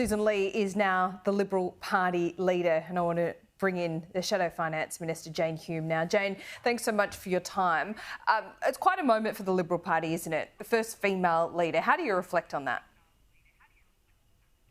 Sussan Ley is now the Liberal Party leader, and I want to bring in the Shadow Finance Minister, Jane Hume now. Jane, thanks so much for your time. It's quite a moment for the Liberal Party, isn't it? The first female leader. How do you reflect on that?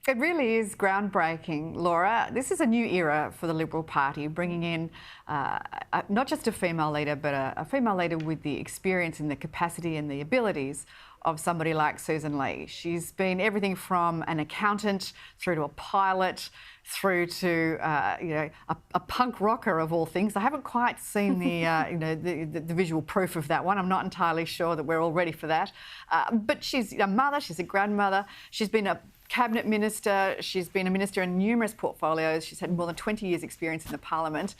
It really is groundbreaking, Laura. This is a new era for the Liberal Party, bringing in not just a female leader, but a female leader with the experience and the capacity and the abilities of somebody like Sussan Ley. She's been everything from an accountant through to a pilot, through to a punk rocker of all things. I haven't quite seen the visual proof of that one. I'm not entirely sure that we're all ready for that. But she's a mother, she's a grandmother, she's been a cabinet minister, she's been a minister in numerous portfolios, she's had more than 20 years experience in the parliament,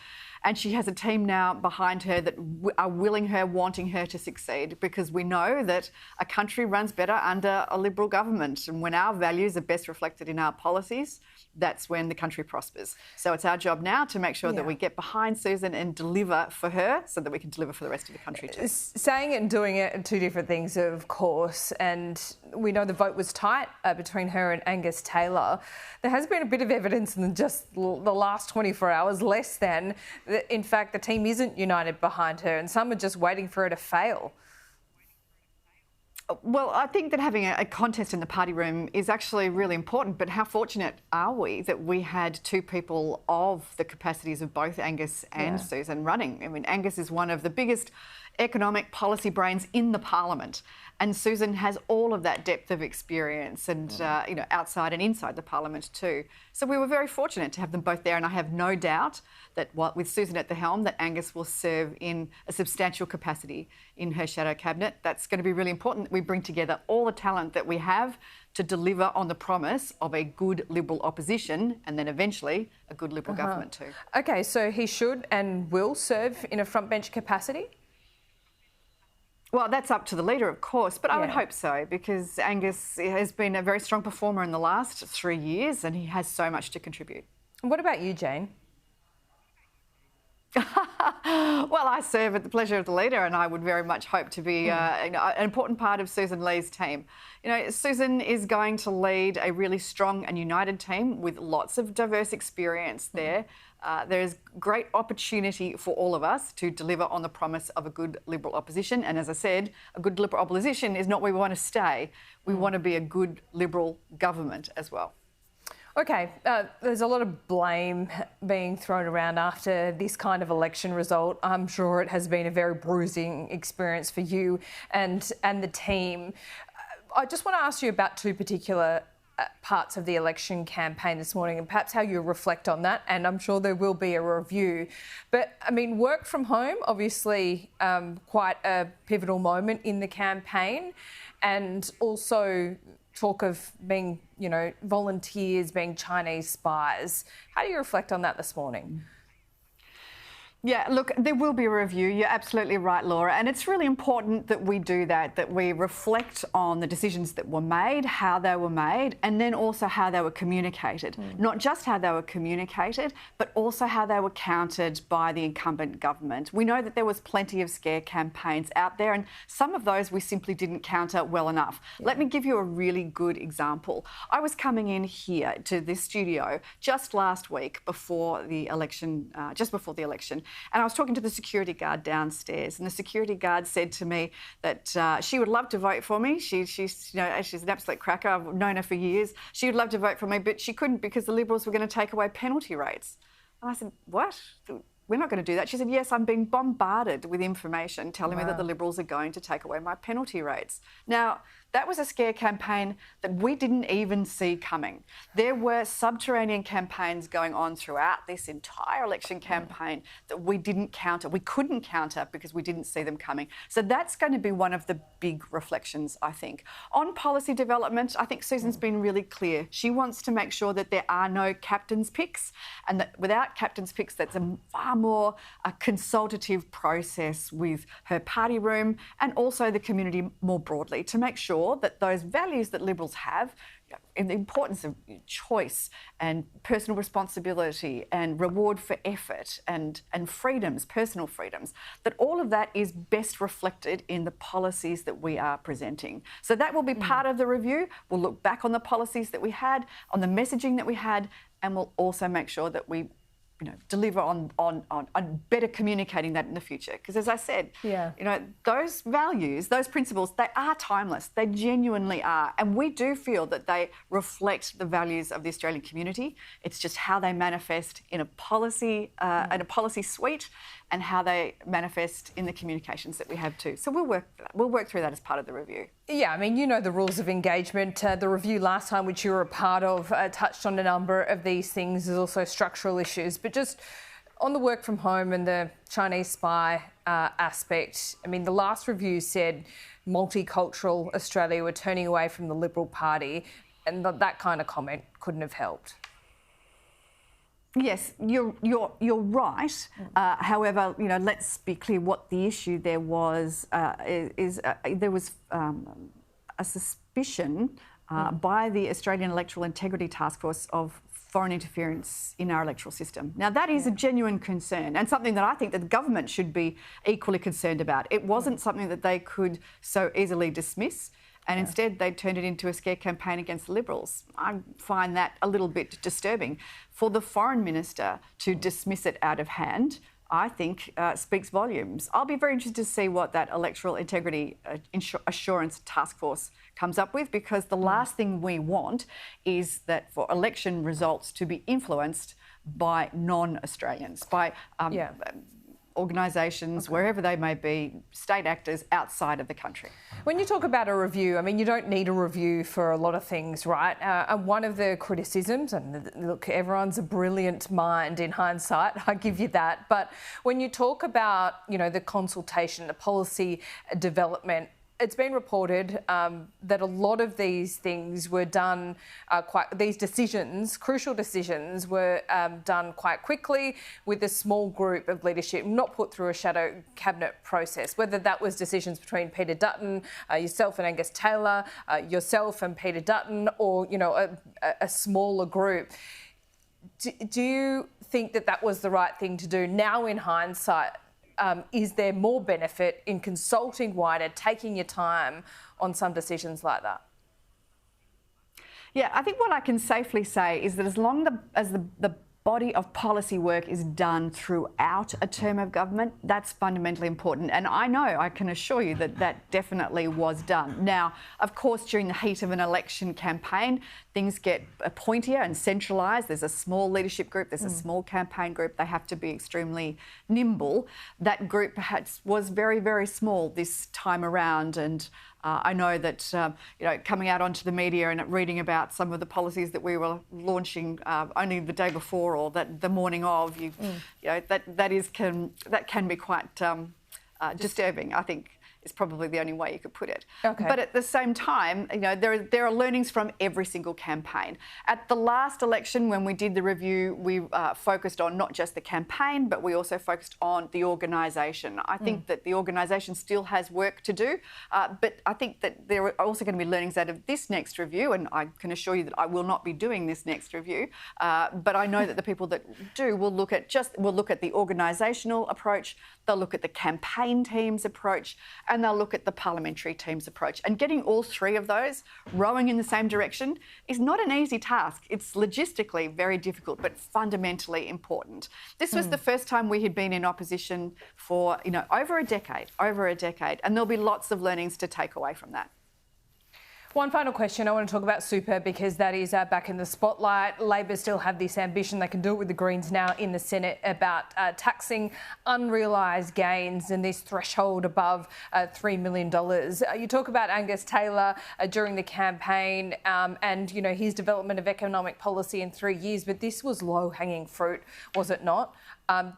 and she has a team now behind her that are willing her, wanting her to succeed, because we know that a country runs better under a Liberal government, and when our values are best reflected in our policies, that's when the country prospers. So it's our job now to make sure that we get behind Sussan and deliver for her so that we can deliver for the rest of the country too. Saying it and doing it are two different things, of course, and we know the vote was tight between her and Angus Taylor. There has been a bit of evidence in just the last 24 hours, less than, that in fact the team isn't united behind her and some are just waiting for her to fail. Well, I think that having a contest in the party room is actually really important, but how fortunate are we that we had two people of the capacities of both Angus and Sussan running? I mean, Angus is one of the biggest economic policy brains in the parliament, and Sussan has all of that depth of experience and, outside and inside the parliament too. So we were very fortunate to have them both there, and I have no doubt that with Sussan at the helm, that Angus will serve in a substantial capacity in her shadow cabinet. That's going to be really important that we bring together all the talent that we have to deliver on the promise of a good Liberal opposition and then eventually a good Liberal government too. OK, so he should and will serve in a frontbench capacity? Well, that's up to the leader, of course, but I would hope so, because Angus has been a very strong performer in the last 3 years and he has so much to contribute. And what about you, Jane? Well, I serve at the pleasure of the leader, and I would very much hope to be an important part of Sussan Ley's team. You know, Sussan is going to lead a really strong and united team with lots of diverse experience there. There's great opportunity for all of us to deliver on the promise of a good Liberal opposition. And as I said, a good Liberal opposition is not where we want to stay. We want to be a good Liberal government as well. OK, there's a lot of blame being thrown around after this kind of election result. I'm sure it has been a very bruising experience for you and the team. I just want to ask you about two particular parts of the election campaign this morning and perhaps how you reflect on that, and I'm sure there will be a review. But, I mean, work from home, obviously quite a pivotal moment in the campaign, and also talk of being, volunteers being Chinese spies. How do you reflect on that this morning? Yeah, look, there will be a review. You're absolutely right, Laura. And it's really important that we do that we reflect on the decisions that were made, how they were made, and then also how they were communicated. Not just how they were communicated, but also how they were countered by the incumbent government. We know that there was plenty of scare campaigns out there, and some of those we simply didn't counter well enough. Let me give you a really good example. I was coming in here to this studio just last week before the election, and I was talking to the security guard downstairs, and the security guard said to me that she would love to vote for me. She's an absolute cracker. I've known her for years. She would love to vote for me, but she couldn't because the Liberals were going to take away penalty rates. And I said, what? We're not going to do that. She said, yes, I'm being bombarded with information telling me that the Liberals are going to take away my penalty rates. Now, that was a scare campaign that we didn't even see coming. There were subterranean campaigns going on throughout this entire election campaign that we didn't counter. We couldn't counter because we didn't see them coming. So that's going to be one of the big reflections, I think. On policy development, I think Sussan's been really clear. She wants to make sure that there are no captain's picks, and that without captain's picks, that's a far more consultative process with her party room and also the community more broadly to make sure that those values that Liberals have, the importance of choice and personal responsibility and reward for effort and freedoms, personal freedoms, that all of that is best reflected in the policies that we are presenting. So that will be part of the review. We'll look back on the policies that we had, on the messaging that we had, and we'll also make sure that we deliver on better communicating that in the future. Because as I said, those values, those principles, they are timeless. They genuinely are. And we do feel that they reflect the values of the Australian community. It's just how they manifest in a policy suite and how they manifest in the communications that we have too. So we'll work through that as part of the review. Yeah, I mean, you know the rules of engagement. The review last time, which you were a part of, touched on a number of these things. There's also structural issues. But just on the work from home and the Chinese spy aspect, I mean, the last review said multicultural Australia were turning away from the Liberal Party, and that kind of comment couldn't have helped. Yes, you're right. However, let's be clear what the issue there was. There was a suspicion by the Australian Electoral Integrity Task Force of foreign interference in our electoral system. Now, that is a genuine concern and something that I think that the government should be equally concerned about. It wasn't something that they could so easily dismiss. And instead, they turned it into a scare campaign against the Liberals. I find that a little bit disturbing. For the Foreign Minister to dismiss it out of hand, I think speaks volumes. I'll be very interested to see what that Electoral Integrity Assurance Task Force comes up with, because the last thing we want is that for election results to be influenced by non-Australians, by organisations, wherever they may be, state actors outside of the country. When you talk about a review, I mean, you don't need a review for a lot of things, right? And one of the criticisms, and look, everyone's a brilliant mind in hindsight, I give you that, but when you talk about, the consultation, the policy development, it's been reported that a lot of these things were done these decisions, crucial decisions, were done quite quickly with a small group of leadership, not put through a shadow cabinet process, whether that was decisions between Peter Dutton, yourself and Angus Taylor, yourself and Peter Dutton, or, a smaller group. Do you think that was the right thing to do now in hindsight? Is there more benefit in consulting wider, taking your time on some decisions like that? Yeah, I think what I can safely say is that as long as the body of policy work is done throughout a term of government, that's fundamentally important. And I can assure you that definitely was done. Now, of course, during the heat of an election campaign, things get pointier and centralised. There's a small leadership group, there's a small campaign group. They have to be extremely nimble. That group perhaps was very, very small this time around. And I know that, coming out onto the media and reading about some of the policies that we were launching only the day before or the morning of, that can be quite disturbing, I think, is probably the only way you could put it. Okay. But at the same time, there are learnings from every single campaign. At the last election, when we did the review, we focused on not just the campaign, but we also focused on the organisation. I think that the organisation still has work to do, but I think that there are also going to be learnings out of this next review, and I can assure you that I will not be doing this next review, but I know that the people that do will look at the organisational approach, they'll look at the campaign team's approach, and they'll look at the parliamentary team's approach. And getting all three of those rowing in the same direction is not an easy task. It's logistically very difficult, but fundamentally important. This was the first time we had been in opposition for, over a decade, and there'll be lots of learnings to take away from that. One final question. I want to talk about super, because that is back in the spotlight. Labor still have this ambition, they can do it with the Greens now in the Senate, about taxing unrealised gains and this threshold above $3 million. You talk about Angus Taylor during the campaign and, his development of economic policy in 3 years, but this was low-hanging fruit, was it not?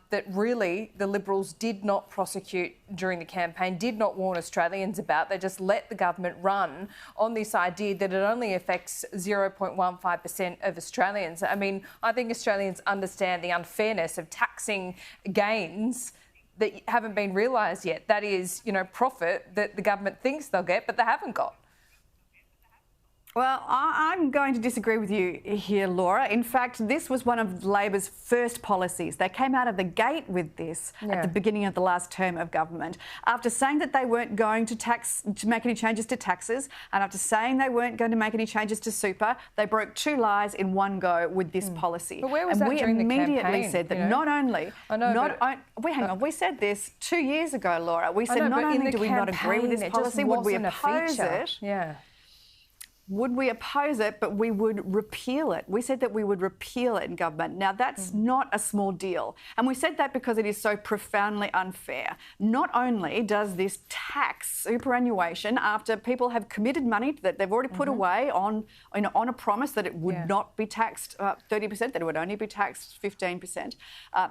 That really the Liberals did not prosecute during the campaign, did not warn Australians about. They just let the government run on this idea that it only affects 0.15% of Australians. I mean, I think Australians understand the unfairness of taxing gains that haven't been realised yet. That is, profit that the government thinks they'll get, but they haven't got. Well, I'm going to disagree with you here, Laura. In fact, this was one of Labor's first policies. They came out of the gate with this at the beginning of the last term of government. After saying that they weren't going to make any changes to taxes, and after saying they weren't going to make any changes to super, they broke two lies in one go with this policy. But where was that during the campaign? We immediately said that not only... hang on. We said this 2 years ago, Laura. We said not only do we not agree with this policy, would we oppose it? Yeah. Would we oppose it, but we would repeal it? We said that we would repeal it in government. Now, that's not a small deal. And we said that because it is so profoundly unfair. Not only does this tax superannuation after people have committed money that they've already put away on a promise that it would not be taxed 30%, that it would only be taxed 15%.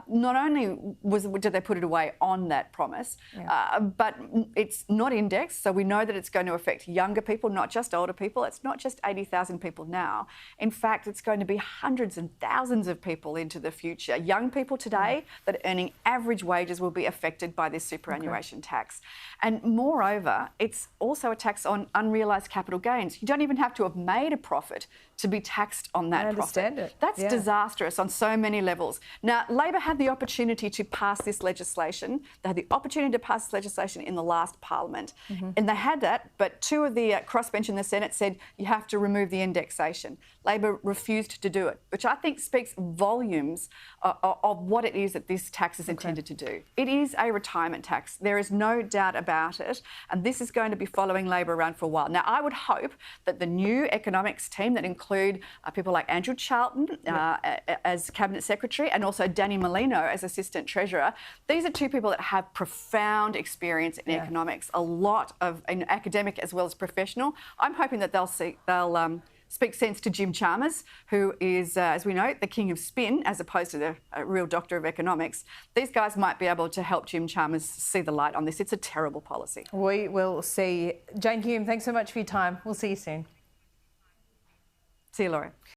Not only did they put it away on that promise, but it's not indexed, so we know that it's going to affect younger people, not just older people. It's not just 80,000 people now. In fact, it's going to be hundreds and thousands of people into the future. Young people today that are earning average wages will be affected by this superannuation tax. And moreover, it's also a tax on unrealised capital gains. You don't even have to have made a profit to be taxed on that profit. That's disastrous on so many levels. Now, Labor had the opportunity to pass this legislation. They had the opportunity to pass this legislation in the last Parliament. And they had that, but two of the crossbench in the Senate said you have to remove the indexation. Labor refused to do it, which I think speaks volumes of what it is that this tax is intended to do. It is a retirement tax. There is no doubt about it. And this is going to be following Labor around for a while. Now, I would hope that the new economics team that include people like Andrew Charlton as Cabinet Secretary and also Danny Molino as Assistant Treasurer, these are two people that have profound experience in economics, a lot of academic as well as professional. I'm hoping that they'll speak sense to Jim Chalmers, who is, as we know, the king of spin, as opposed to the real doctor of economics. These guys might be able to help Jim Chalmers see the light on this. It's a terrible policy. We will see. Jane Hume, thanks so much for your time. We'll see you soon. See you, Laura.